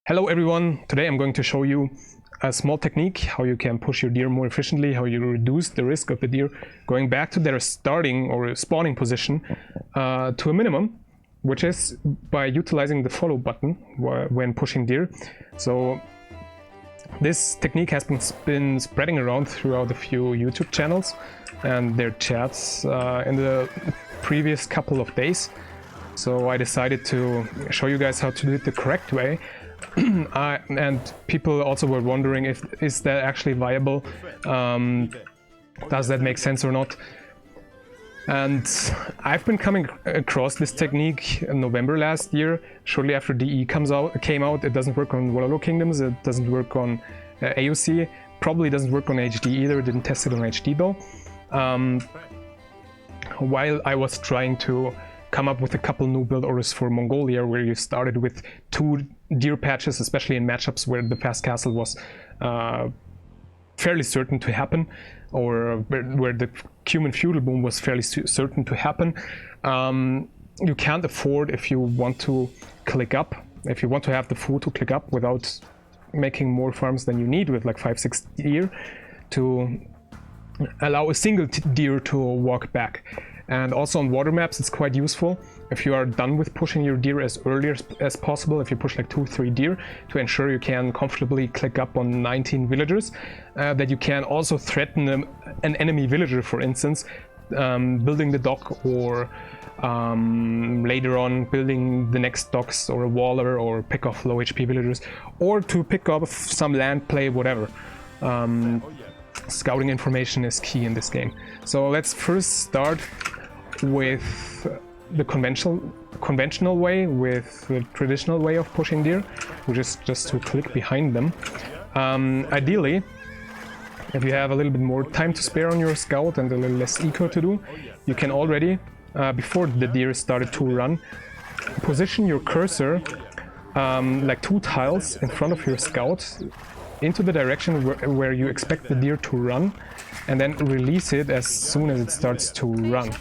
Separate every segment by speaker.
Speaker 1: Hello everyone, today I'm going to show you a small technique how you can push your deer more efficiently, how you reduce the risk of the deer going back to their starting or spawning position to a minimum, which is by utilizing the follow button when pushing deer. So this technique has been spreading around throughout a few YouTube channels and their chats in the previous couple of days. So I decided to show you guys how to do it the correct way. And people also were wondering is that actually viable, does that make sense or not. And I've been coming across this technique in November last year, shortly after DE came out. It doesn't work on Warlord Kingdoms, it doesn't work on AOC, probably doesn't work on HD either, didn't test it on HD though. While I was trying to come up with a couple new build orders for Mongolia, where you started with 2 deer patches, especially in matchups where the fast castle was fairly certain to happen, or where the human feudal boom was fairly certain to happen. You can't afford, if you want to click up, if you want to have the food to click up without making more farms than you need with like 5-6 deer, to allow a single deer to walk back. And also on water maps it's quite useful if you are done with pushing your deer as early as possible, if you push like 2-3 deer, to ensure you can comfortably click up on 19 villagers, that you can also threaten an enemy villager, for instance, building the dock, or later on building the next docks or a waller, or pick off low HP villagers, or to pick up some land play, whatever. Scouting information is key in this game. So let's first start with the conventional way, with the traditional way of pushing deer, which is just to click behind them. Ideally, if you have a little bit more time to spare on your scout and a little less eco to do, you can already, before the deer started to run, position your cursor like 2 tiles in front of your scout into the direction where you expect the deer to run, and then release it as soon as it starts to run,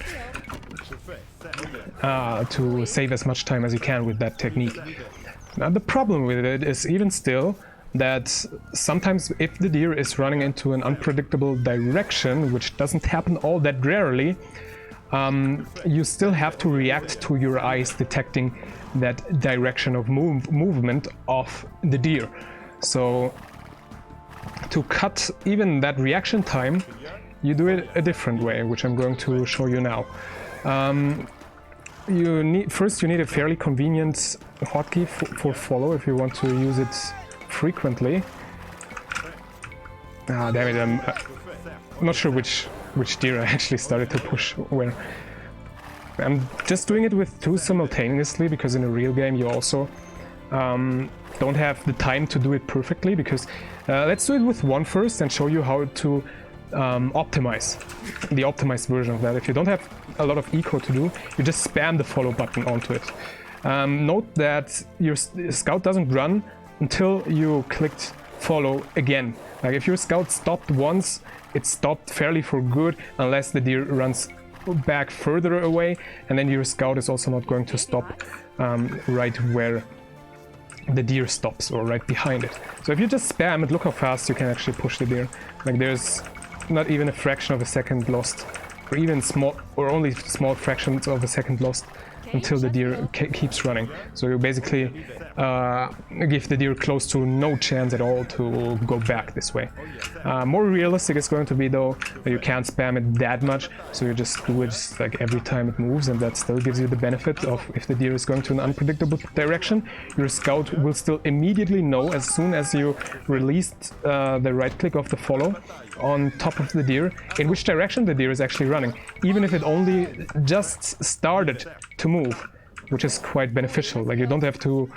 Speaker 1: to save as much time as you can with that technique. Now the problem with it is even still that sometimes if the deer is running into an unpredictable direction, which doesn't happen all that rarely, you still have to react to your eyes detecting that direction of movement of the deer. So to cut even that reaction time, you do it a different way, which I'm going to show you now. You need a fairly convenient hotkey for follow if you want to use it frequently. Damn it, I'm not sure which deer I actually started to push where. I'm just doing it with 2 simultaneously, because in a real game you also don't have the time to do it perfectly, because let's do it with 1 first and show you how to optimize the optimized version of that. If you don't have a lot of eco to do, you just spam the follow button onto it. Note that your scout doesn't run until you clicked follow again. Like if your scout stopped once, it stopped fairly for good, unless the deer runs back further away, and then your scout is also not going to stop right where the deer stops, or right behind it. So if you just spam it, look how fast you can actually push the deer. Like there's not even a fraction of a second lost, or even only small fractions of a second lost until the deer keeps running. So you basically give the deer close to no chance at all to go back this way. More realistic it's going to be though that you can't spam it that much, so you just do it like every time it moves, and that still gives you the benefit of, if the deer is going to an unpredictable direction, your scout will still immediately know as soon as you released the right click of the follow on top of the deer in which direction the deer is actually running, even if it only just started to move, which is quite beneficial. Like you don't have to,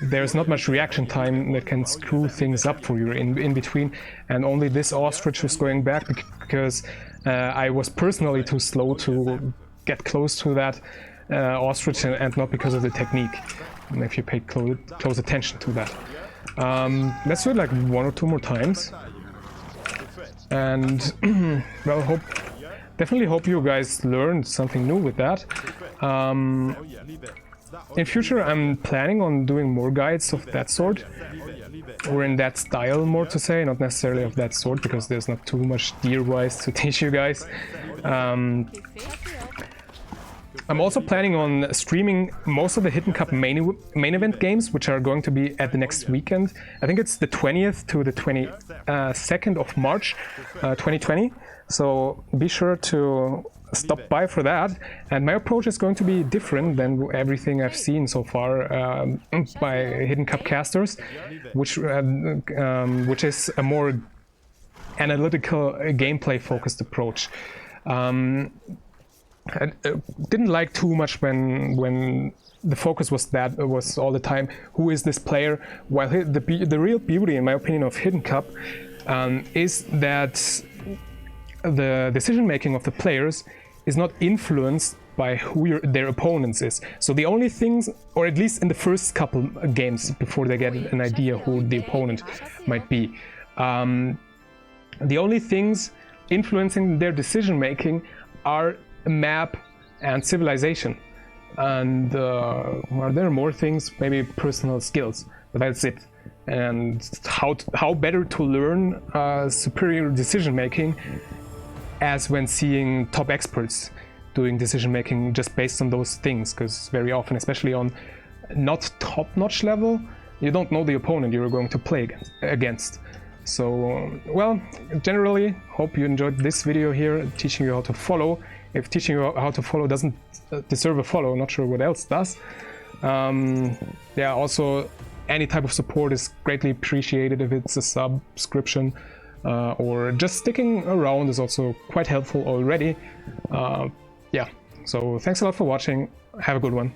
Speaker 1: there's not much reaction time that can screw things up for you in between, and only this ostrich was going back because I was personally too slow to get close to that ostrich, and not because of the technique, and if you pay close attention to that. Let's do it like 1 or 2 more times, and well, definitely hope you guys learned something new with that. in future I'm planning on doing more guides of that sort, or in that style, more to say, not necessarily of that sort, because there's not too much deer-wise to teach you guys. I'm also planning on streaming most of the Hidden Cup main event games, which are going to be at the next weekend. I think it's the 20th to the 22nd of March 2020. So be sure to stop by for that. And my approach is going to be different than everything I've seen so far by Hidden Cup casters, which is a more analytical, gameplay focused approach. I didn't like too much when the focus was all the time who is this player, while the real beauty, in my opinion, of Hidden Cup is that the decision making of the players is not influenced by who their opponents is. So the only things, or at least in the first couple games before they get an idea who the opponent might be, the only things influencing their decision making are map and civilization, and there are more things, maybe personal skills, but that's it. And how better to learn superior decision making as when seeing top experts doing decision making just based on those things, because very often, especially on not top-notch level, you don't know the opponent you're going to play against. So, well, generally, hope you enjoyed this video here, teaching you how to follow. If teaching you how to follow doesn't deserve a follow, not sure what else does. Yeah, also, any type of support is greatly appreciated. If it's a subscription or just sticking around is also quite helpful already. Yeah, so thanks a lot for watching. Have a good one.